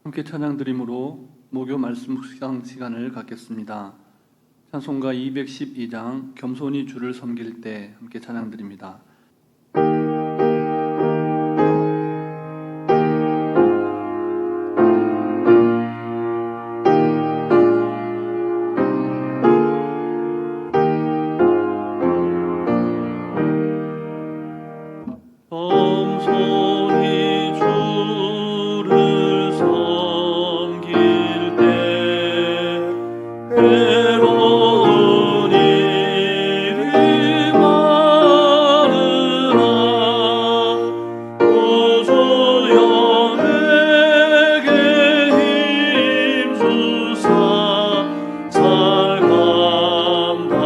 함께 찬양드림으로 목요 말씀 묵상 시간을 갖겠습니다. 찬송가 212장 겸손히 주를 섬길 때 함께 찬양드립니다. 겸손히 주를 섬길 때 괴로운 일이 많으나 구주여 내게 힘주사 잘 감당하게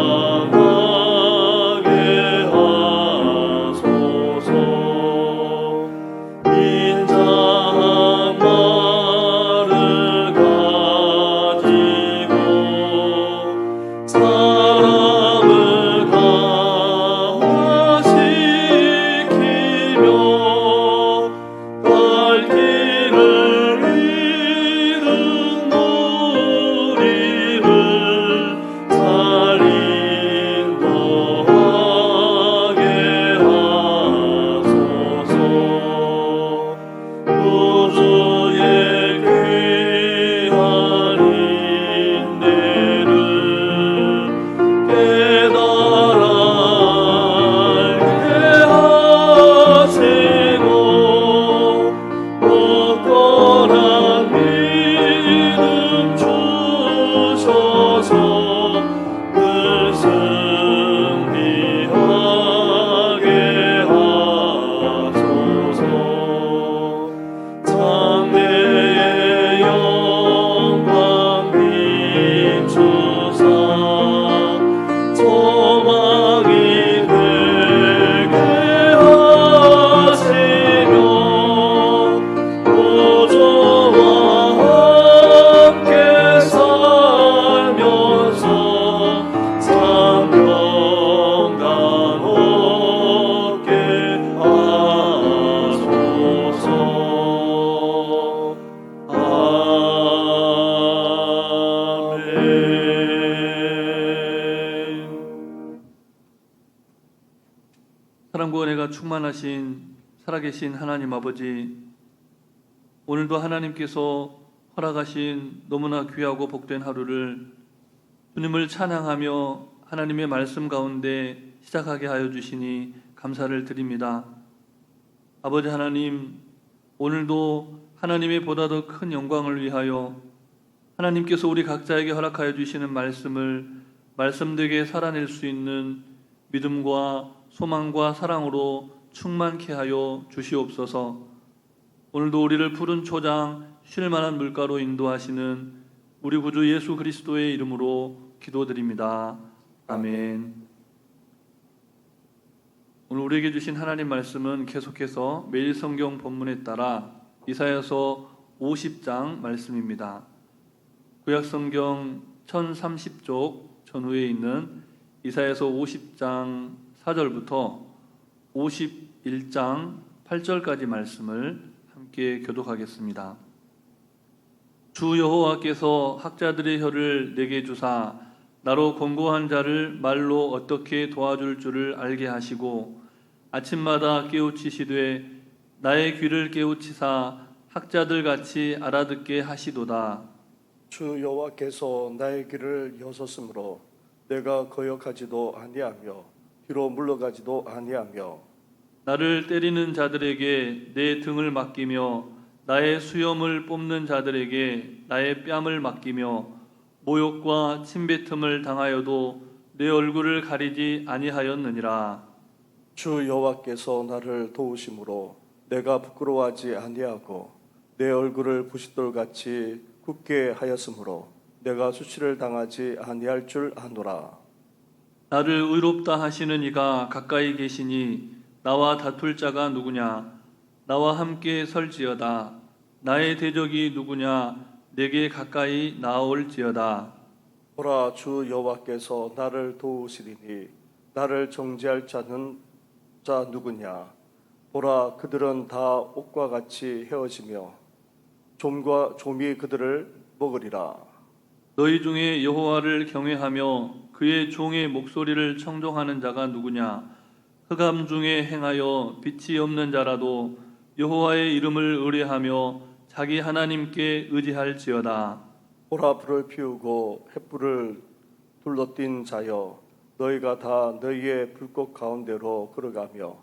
하소서. 인자한 말을 가지고 사람을 강화시키며 갈 길을 잃은 무리를 잘 인도하게 하소서. 구주의 귀한 인내를 깨달아 알게 하시고 굳건한 믿음 주셔서 늘 승리하게 하소서. 장래의 영광 비추사 소망이 되게 하시며 구주와 함께 살면서 사명감 얻게 하소서. 아멘. 사랑과 은혜가 충만하신 살아계신 하나님 아버지, 오늘도 하나님께서 허락하신 너무나 귀하고 복된 하루를 주님을 찬양하며 하나님의 말씀 가운데 시작하게 하여 주시니 감사를 드립니다. 아버지 하나님, 오늘도 하나님의 보다 더 큰 영광을 위하여 하나님께서 우리 각자에게 허락하여 주시는 말씀을 말씀되게 살아낼 수 있는 믿음과 소망과 사랑으로 충만케 하여 주시옵소서. 오늘도 우리를 푸른 초장 쉴 만한 물가로 인도하시는 우리 구주 예수 그리스도의 이름으로 기도드립니다. 아멘. 오늘 우리에게 주신 하나님 말씀은 계속해서 매일 성경 본문에 따라 이사야서 50장 말씀입니다. 구약 성경 1030쪽 전후에 있는 이사야서 50장 4절부터 51장 8절까지 말씀을 함께 교독하겠습니다. 주 여호와께서 학자들의 혀를 내게 주사 나로 권고한 자를 말로 어떻게 도와줄 줄을 알게 하시고 아침마다 깨우치시되 나의 귀를 깨우치사 학자들 같이 알아듣게 하시도다. 주 여호와께서 나의 길을 여섰으므로 내가 거역하지도 아니하며 뒤로 물러가지도 아니하며 나를 때리는 자들에게 내 등을 맡기며 나의 수염을 뽑는 자들에게 나의 뺨을 맡기며 모욕과 침뱉음을 당하여도 내 얼굴을 가리지 아니하였느니라. 주 여호와께서 나를 도우심으로 내가 부끄러워하지 아니하고 내 얼굴을 부싯돌같이 굳게 하였으므로 내가 수치를 당하지 아니할 줄 아노라. 나를 의롭다 하시는 이가 가까이 계시니 나와 다툴 자가 누구냐? 나와 함께 설지어다. 나의 대적이 누구냐? 내게 가까이 나아올지어다. 보라, 주 여호와께서 나를 도우시리니 나를 정죄할 자는 누구냐? 보라, 그들은 다 옷과 같이 헤어지며 좀이 그들을 먹으리라. 너희 중에 여호와를 경외하며 그의 종의 목소리를 청종하는 자가 누구냐? 흑암 중에 행하여 빛이 없는 자라도 여호와의 이름을 의뢰하며 자기 하나님께 의지할지어다. 보라, 불을 피우고 횃불을 둘러띈 자여, 너희가 다 너희의 불꽃 가운데로 걸어가며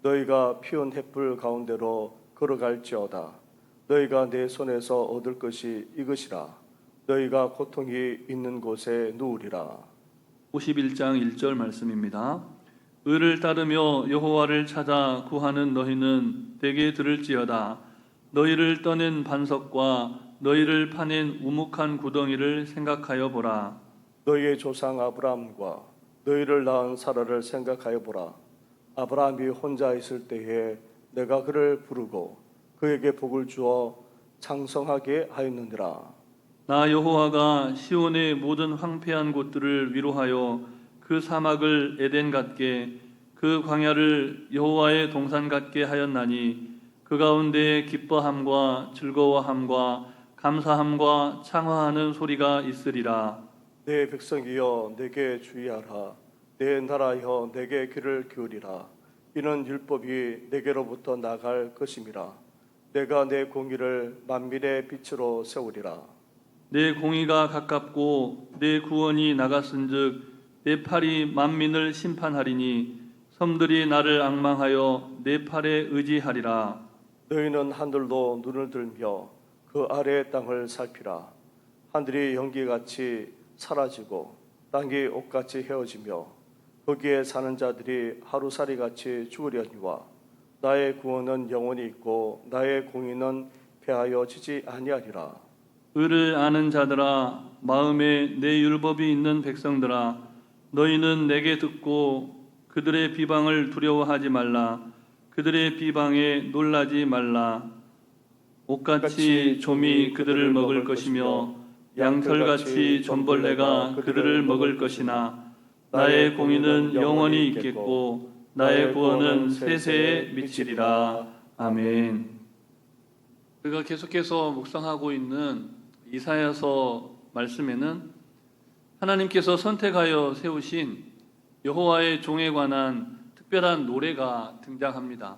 너희가 피운 횃불 가운데로 걸어갈지어다. 너희가 내 손에서 얻을 것이 이것이라. 너희가 고통이 있는 곳에 누우리라. 51장 1절 말씀입니다. 의를 따르며 여호와를 찾아 구하는 너희는 대개 들을지어다. 너희를 떠낸 반석과 너희를 파낸 우묵한 구덩이를 생각하여 보라. 너희의 조상 아브라함과 너희를 낳은 사라를 생각하여 보라. 아브라함이 혼자 있을 때에 내가 그를 부르고 그에게 복을 주어 창성하게 하였느니라. 나 여호와가 시온의 모든 황폐한 곳들을 위로하여 그 사막을 에덴 같게 그 광야를 여호와의 동산 같게 하였나니 그 가운데에 기뻐함과 즐거워함과 감사함과 창화하는 소리가 있으리라. 내 백성이여 내게 주의하라. 내 나라여 내게 귀를 기울이라. 이는 율법이 내게로부터 나갈 것임이라. 내가 내 공의를 만민의 빛으로 세우리라. 내 공의가 가깝고 내 구원이 나갔은즉 내 팔이 만민을 심판하리니 섬들이 나를 앙망하여 내 팔에 의지하리라. 너희는 하늘로 눈을 들며 그 아래의 땅을 살피라. 하늘이 연기같이 사라지고 땅이 옷같이 헤어지며 거기에 사는 자들이 하루살이같이 죽으려니와 나의 구원은 영원히 있고 나의 공의는 패하여지지 아니하리라. 의를 아는 자들아, 마음에 내 율법이 있는 백성들아, 너희는 내게 듣고 그들의 비방을 두려워하지 말라. 그들의 비방에 놀라지 말라. 옷같이 좀이 그들을 먹을 것이며 양털같이 존벌레가 그들을 먹을 것이나 나의 공의는 영원히 있겠고 나의 구원은 세세에 미치리라. 아멘. 우리가 계속해서 묵상하고 있는 이사야서 말씀에는 하나님께서 선택하여 세우신 여호와의 종에 관한 특별한 노래가 등장합니다.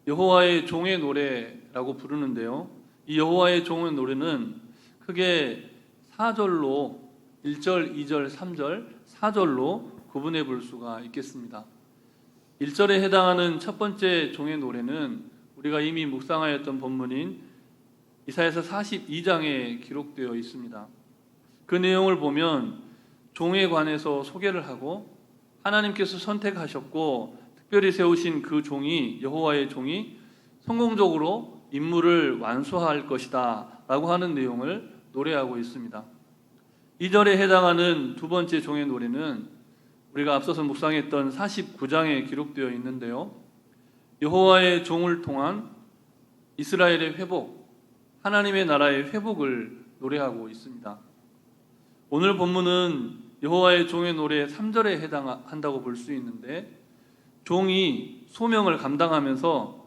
여호와의 종의 노래라고 부르는데요. 이 여호와의 종의 노래는 크게 4절로 1절, 2절, 3절, 4절로 구분해 볼 수가 있겠습니다. 1절에 해당하는 첫 번째 종의 노래는 우리가 이미 묵상하였던 본문인 이사야서 42장에 기록되어 있습니다. 그 내용을 보면 종에 관해서 소개를 하고 하나님께서 선택하셨고 특별히 세우신 그 종이 여호와의 종이 성공적으로 임무를 완수할 것이다 라고 하는 내용을 노래하고 있습니다. 2절에 해당하는 두 번째 종의 노래는 우리가 앞서서 묵상했던 49장에 기록되어 있는데요. 여호와의 종을 통한 이스라엘의 회복, 하나님의 나라의 회복을 노래하고 있습니다. 오늘 본문은 여호와의 종의 노래 3절에 해당한다고 볼 수 있는데 종이 소명을 감당하면서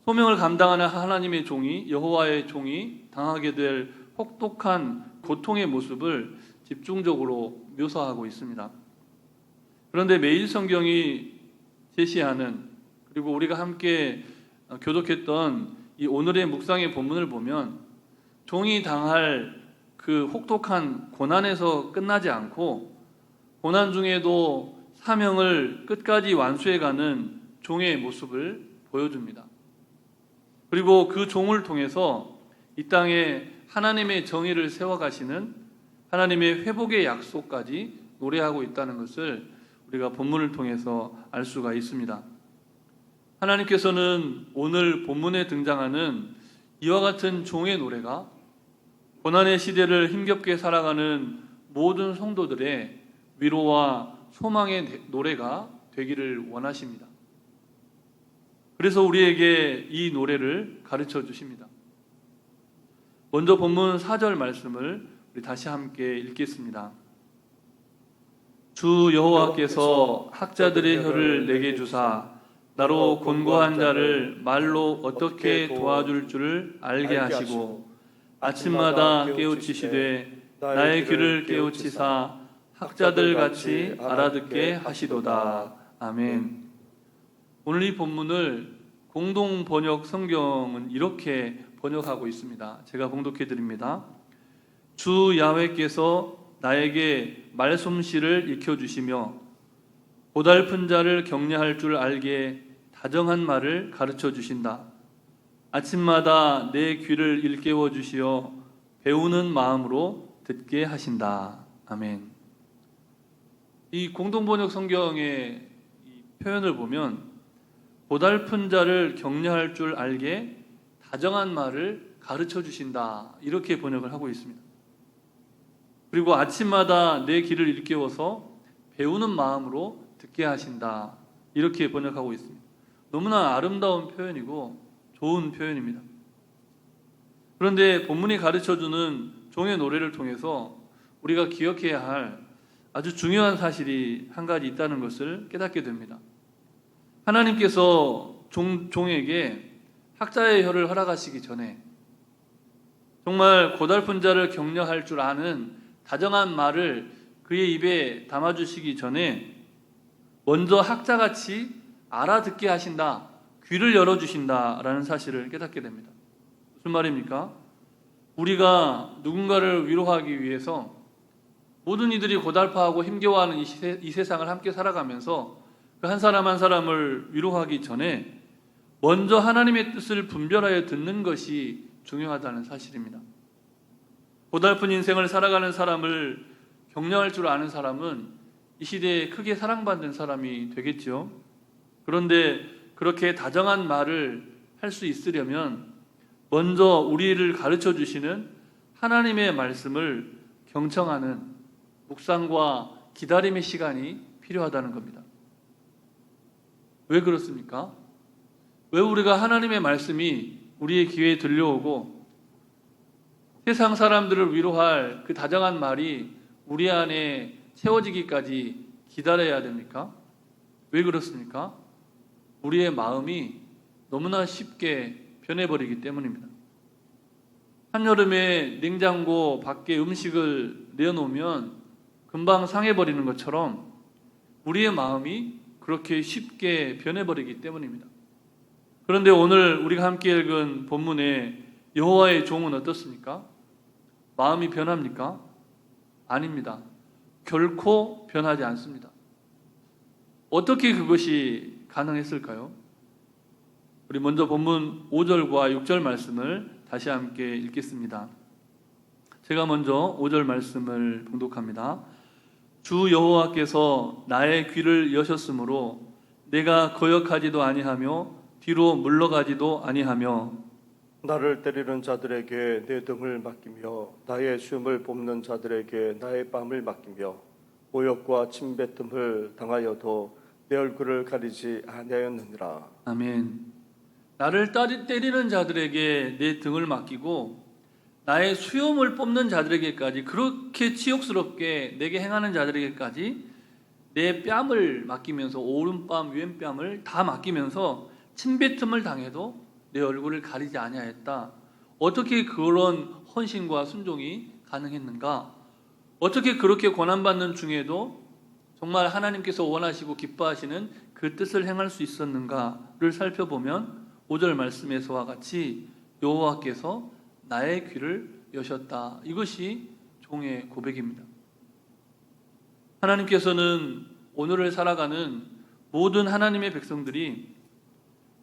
소명을 감당하는 하나님의 종이 여호와의 종이 당하게 될 혹독한 고통의 모습을 집중적으로 묘사하고 있습니다. 그런데 매일 성경이 제시하는 그리고 우리가 함께 교독했던 이 오늘의 묵상의 본문을 보면 종이 당할 그 혹독한 고난에서 끝나지 않고 고난 중에도 사명을 끝까지 완수해가는 종의 모습을 보여줍니다. 그리고 그 종을 통해서 이 땅에 하나님의 정의를 세워가시는 하나님의 회복의 약속까지 노래하고 있다는 것을 우리가 본문을 통해서 알 수가 있습니다. 하나님께서는 오늘 본문에 등장하는 이와 같은 종의 노래가 고난의 시대를 힘겹게 살아가는 모든 성도들의 위로와 소망의 노래가 되기를 원하십니다. 그래서 우리에게 이 노래를 가르쳐 주십니다. 먼저 본문 4절 말씀을 우리 다시 함께 읽겠습니다. 주 여호와께서 학자들의 혀를 내게 주사 나로 곤고한 자를 말로 어떻게 도와줄 줄을 알게 하시고 아침마다 깨우치시되 나의 귀를 깨우치사 학자들 같이 알아듣게 하시도다. 아멘. 오늘 이 본문을 공동 번역 성경은 이렇게 번역하고 있습니다. 제가 봉독해 드립니다. 주 야훼께서 나에게 말솜씨를 익혀주시며 고달픈 자를 격려할 줄 알게 다정한 말을 가르쳐 주신다. 아침마다 내 귀를 일깨워 주시어 배우는 마음으로 듣게 하신다. 아멘. 이 공동번역 성경의 이 표현을 보면 고달픈 자를 격려할 줄 알게 다정한 말을 가르쳐 주신다. 이렇게 번역을 하고 있습니다. 그리고 아침마다 내 귀를 일깨워서 배우는 마음으로 듣게 하신다. 이렇게 번역하고 있습니다. 너무나 아름다운 표현이고 좋은 표현입니다. 그런데 본문이 가르쳐주는 종의 노래를 통해서 우리가 기억해야 할 아주 중요한 사실이 한 가지 있다는 것을 깨닫게 됩니다. 하나님께서 종에게 학자의 혀를 허락하시기 전에 정말 고달픈 자를 격려할 줄 아는 다정한 말을 그의 입에 담아주시기 전에 먼저 학자같이 알아듣게 하신다, 귀를 열어주신다라는 사실을 깨닫게 됩니다. 무슨 말입니까? 우리가 누군가를 위로하기 위해서 모든 이들이 고달파하고 힘겨워하는 이 세상을 함께 살아가면서 그 한 사람 한 사람을 위로하기 전에 먼저 하나님의 뜻을 분별하여 듣는 것이 중요하다는 사실입니다. 고달픈 인생을 살아가는 사람을 격려할 줄 아는 사람은 이 시대에 크게 사랑받는 사람이 되겠죠. 그런데 그렇게 다정한 말을 할 수 있으려면 먼저 우리를 가르쳐 주시는 하나님의 말씀을 경청하는 묵상과 기다림의 시간이 필요하다는 겁니다. 왜 그렇습니까? 왜 우리가 하나님의 말씀이 우리의 귀에 들려오고 세상 사람들을 위로할 그 다정한 말이 우리 안에 채워지기까지 기다려야 됩니까? 왜 그렇습니까? 우리의 마음이 너무나 쉽게 변해버리기 때문입니다. 한여름에 냉장고 밖에 음식을 내어놓으면 금방 상해버리는 것처럼 우리의 마음이 그렇게 쉽게 변해버리기 때문입니다. 그런데 오늘 우리가 함께 읽은 본문의 여호와의 종은 어떻습니까? 마음이 변합니까? 아닙니다. 결코 변하지 않습니다. 어떻게 그것이 가능했을까요? 우리 먼저 본문 5절과 6절 말씀을 다시 함께 읽겠습니다. 제가 먼저 5절 말씀을 봉독합니다. 주 여호와께서 나의 귀를 여셨으므로 내가 거역하지도 아니하며 뒤로 물러가지도 아니하며 나를 때리는 자들에게 내 등을 맡기며 나의 쉼을 뽑는 자들에게 나의 뺨을 맡기며 모욕과 침뱉음을 당하여도 내 얼굴을 가리지 아니하였느니라. 아멘. 나를 때리는 자들에게 내 등을 맡기고 나의 수염을 뽑는 자들에게까지, 그렇게 치욕스럽게 내게 행하는 자들에게까지 내 뺨을 맡기면서, 오른뺨 왼뺨을 다 맡기면서 침뱉음을 당해도 내 얼굴을 가리지 아니하였다. 어떻게 그런 헌신과 순종이 가능했는가? 어떻게 그렇게 고난받는 중에도 정말 하나님께서 원하시고 기뻐하시는 그 뜻을 행할 수 있었는가를 살펴보면 5절 말씀에서와 같이 여호와께서 나의 귀를 여셨다. 이것이 종의 고백입니다. 하나님께서는 오늘을 살아가는 모든 하나님의 백성들이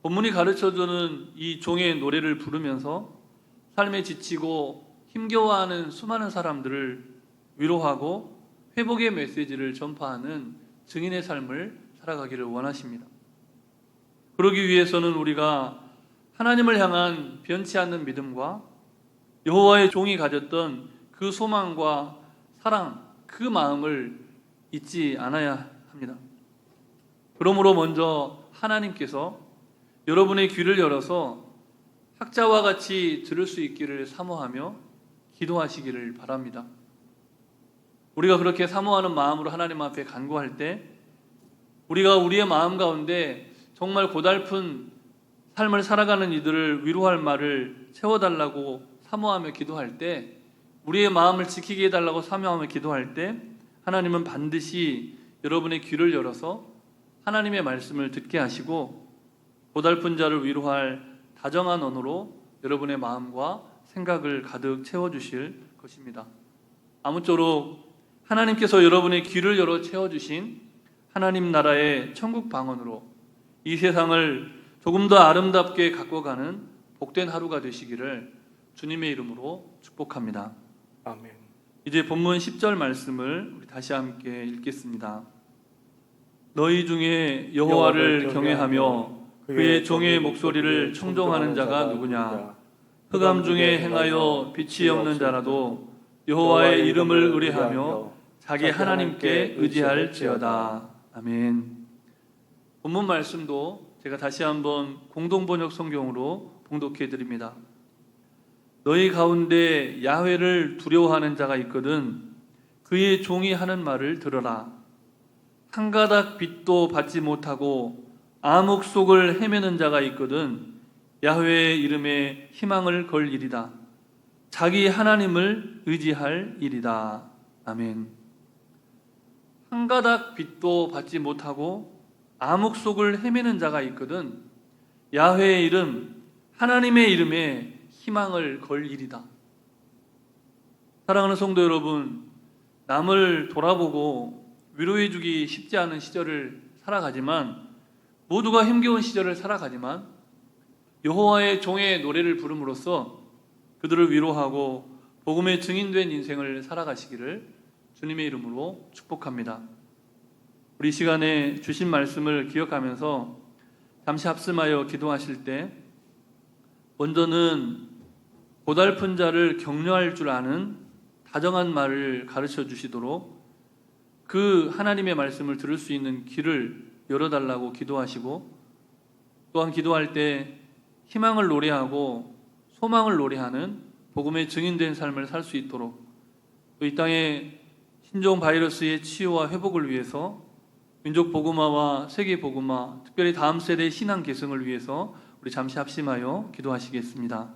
본문이 가르쳐주는 이 종의 노래를 부르면서 삶에 지치고 힘겨워하는 수많은 사람들을 위로하고 회복의 메시지를 전파하는 증인의 삶을 살아가기를 원하십니다. 그러기 위해서는 우리가 하나님을 향한 변치 않는 믿음과 여호와의 종이 가졌던 그 소망과 사랑, 그 마음을 잊지 않아야 합니다. 그러므로 먼저 하나님께서 여러분의 귀를 열어서 학자와 같이 들을 수 있기를 사모하며 기도하시기를 바랍니다. 우리가 그렇게 사모하는 마음으로 하나님 앞에 간구할 때 우리가 우리의 마음 가운데 정말 고달픈 삶을 살아가는 이들을 위로할 말을 채워달라고 사모하며 기도할 때, 우리의 마음을 지키게 해달라고 사모하며 기도할 때 하나님은 반드시 여러분의 귀를 열어서 하나님의 말씀을 듣게 하시고 고달픈 자를 위로할 다정한 언어로 여러분의 마음과 생각을 가득 채워주실 것입니다. 아무쪼록 하나님께서 여러분의 귀를 열어 채워주신 하나님 나라의 천국 방언으로 이 세상을 조금 더 아름답게 가꿔가는 복된 하루가 되시기를 주님의 이름으로 축복합니다. 아멘. 이제 본문 10절 말씀을 우리 다시 함께 읽겠습니다. 너희 중에 여호와를 경외하며 그의 종의 목소리를 청종하는 자가 누구냐? 흑암 중에 행하여 빛이 없는 자라도 여호와의 이름을 의뢰하며 자기 하나님께 의지할지어다. 아멘. 본문 말씀도 제가 다시 한번 공동번역 성경으로 봉독해 드립니다. 너희 가운데 야훼를 두려워하는 자가 있거든 그의 종이 하는 말을 들어라. 한 가닥 빛도 받지 못하고 암흑 속을 헤매는 자가 있거든 야훼의 이름에 희망을 걸 일이다. 자기 하나님을 의지할 일이다. 아멘. 한 가닥 빛도 받지 못하고 암흑 속을 헤매는 자가 있거든 야훼의 이름, 하나님의 이름에 희망을 걸 일이다. 사랑하는 성도 여러분, 남을 돌아보고 위로해주기 쉽지 않은 시절을 살아가지만, 모두가 힘겨운 시절을 살아가지만 여호와의 종의 노래를 부름으로써 그들을 위로하고 복음의 증인된 인생을 살아가시기를 주님의 이름으로 축복합니다. 우리 시간에 주신 말씀을 기억하면서 잠시 합심하여 기도하실 때 먼저는 고달픈 자를 격려할 줄 아는 다정한 말을 가르쳐 주시도록 그 하나님의 말씀을 들을 수 있는 귀를 열어달라고 기도하시고, 또한 기도할 때 희망을 노래하고 소망을 노래하는 복음의 증인된 삶을 살 수 있도록, 또 이 땅의 신종 바이러스의 치유와 회복을 위해서 민족 복음화와 세계 복음화, 특별히 다음 세대의 신앙 계승을 위해서 우리 잠시 합심하여 기도하시겠습니다.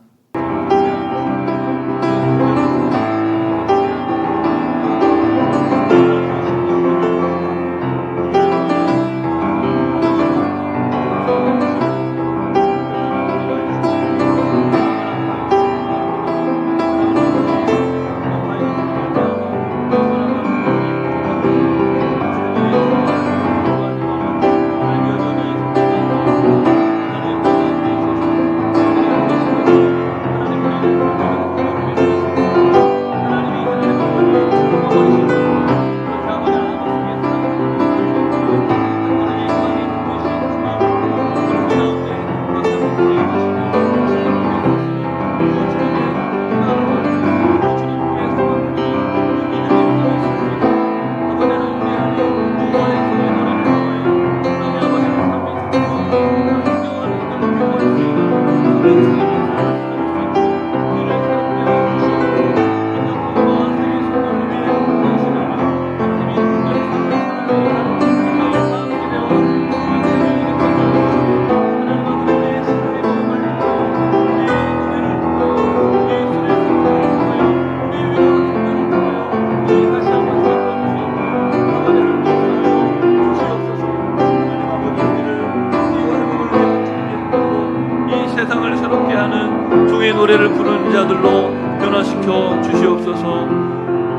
세상을 새롭게 하는 종의 노래를 부르는 자들로 변화시켜 주시옵소서.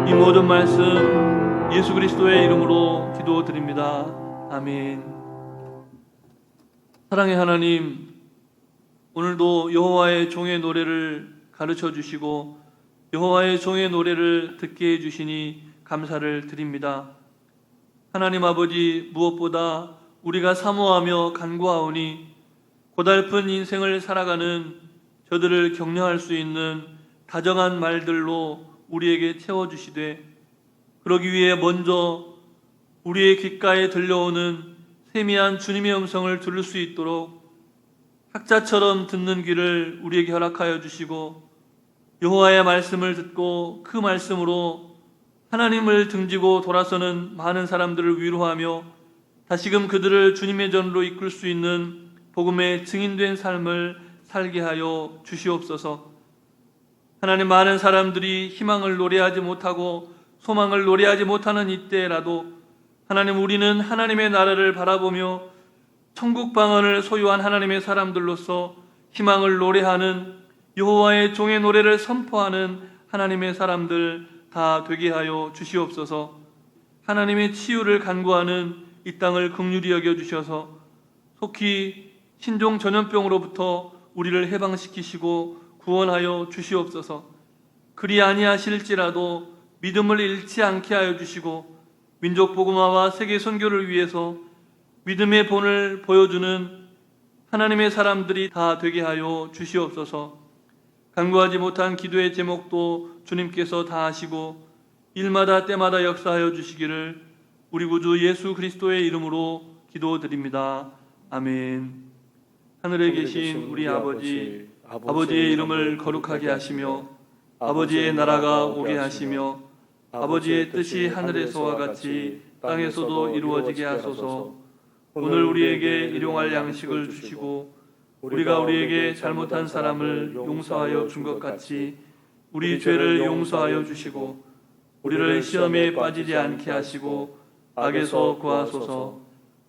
이 모든 말씀 예수 그리스도의 이름으로 기도드립니다. 아멘. 사랑의 하나님, 오늘도 여호와의 종의 노래를 가르쳐 주시고 여호와의 종의 노래를 듣게 해주시니 감사를 드립니다. 하나님 아버지, 무엇보다 우리가 사모하며 간구하오니 고달픈 인생을 살아가는 저들을 격려할 수 있는 다정한 말들로 우리에게 채워주시되, 그러기 위해 먼저 우리의 귓가에 들려오는 세미한 주님의 음성을 들을 수 있도록 학자처럼 듣는 귀를 우리에게 허락하여 주시고, 여호와의 말씀을 듣고 그 말씀으로 하나님을 등지고 돌아서는 많은 사람들을 위로하며 다시금 그들을 주님의 전으로 이끌 수 있는 복음의 증인된 삶을 살게 하여 주시옵소서. 하나님, 많은 사람들이 희망을 노래하지 못하고 소망을 노래하지 못하는 이때라도 하나님, 우리는 하나님의 나라를 바라보며 천국 방언을 소유한 하나님의 사람들로서 희망을 노래하는, 여호와의 종의 노래를 선포하는 하나님의 사람들 다 되게 하여 주시옵소서. 하나님의 치유를 간구하는 이 땅을 긍휼히 여겨 주셔서 속히 신종 전염병으로부터 우리를 해방시키시고 구원하여 주시옵소서. 그리 아니하실지라도 믿음을 잃지 않게 하여 주시고 민족 복음화와 세계 선교를 위해서 믿음의 본을 보여주는 하나님의 사람들이 다 되게 하여 주시옵소서. 간구하지 못한 기도의 제목도 주님께서 다 하시고 일마다 때마다 역사하여 주시기를 우리 구주 예수 그리스도의 이름으로 기도드립니다. 아멘. 하늘에 계신 우리 아버지, 아버지의 이름을 거룩하게 하시며 아버지의 나라가 오게 하시며 아버지의 뜻이 하늘에서와 같이 땅에서도 이루어지게 하소서. 오늘 우리에게 일용할 양식을 주시고 우리가 우리에게 잘못한 사람을 용서하여 준 것 같이 우리 죄를 용서하여 주시고 우리를 시험에 빠지지 않게 하시고 악에서 구하소서.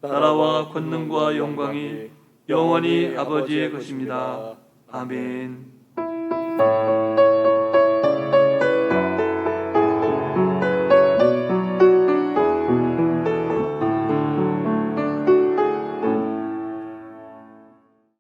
나라와 권능과 영광이 영원히 아버지의 것입니다. 아멘.